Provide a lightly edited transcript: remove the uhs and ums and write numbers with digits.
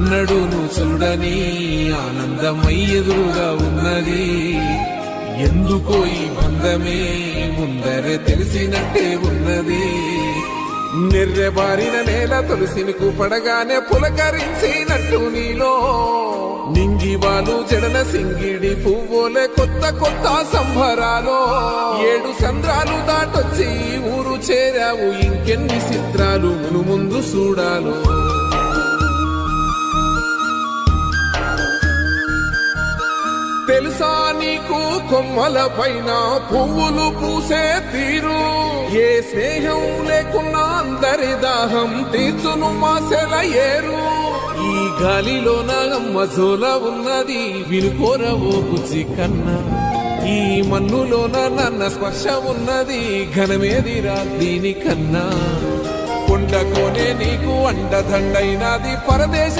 ఎన్నడూను చూడని ఆనందమై ఎదురుగా ఉన్నది. ఎందుకో ఈ బంధమే ముందరే తెలిసినట్టే ఉన్నది. నిర్రెబారిన నేల తులసిని పడగానే పులకరించినట్టు నీలో నింగివాలు జడన సింగిడి పువ్వులే కొత్త కొత్త సంబరాలో. 7 సంద్రాలు దాటొచ్చి ఊరు చేరావు, ఇంకెన్ని చిత్రాలు మును ముందు చూడాలో. తెలుసా నీకు కొమ్మల పైన పువ్వులు పూసే తీరు? ఏ స్నేహం లేకున్నా అందరి దాహం తీర్చును మాసెల ఏరు. ఈ గాలిలోన మజోల ఉన్నది, వినుకోరవో బుజ్జి కన్నా. ఈ మన్నులోన నన్న స్పర్శ ఉన్నది, ఘనమేదిరా దీనికన్నా. కొండకోనే నీకు అండదండైనది పరదేశ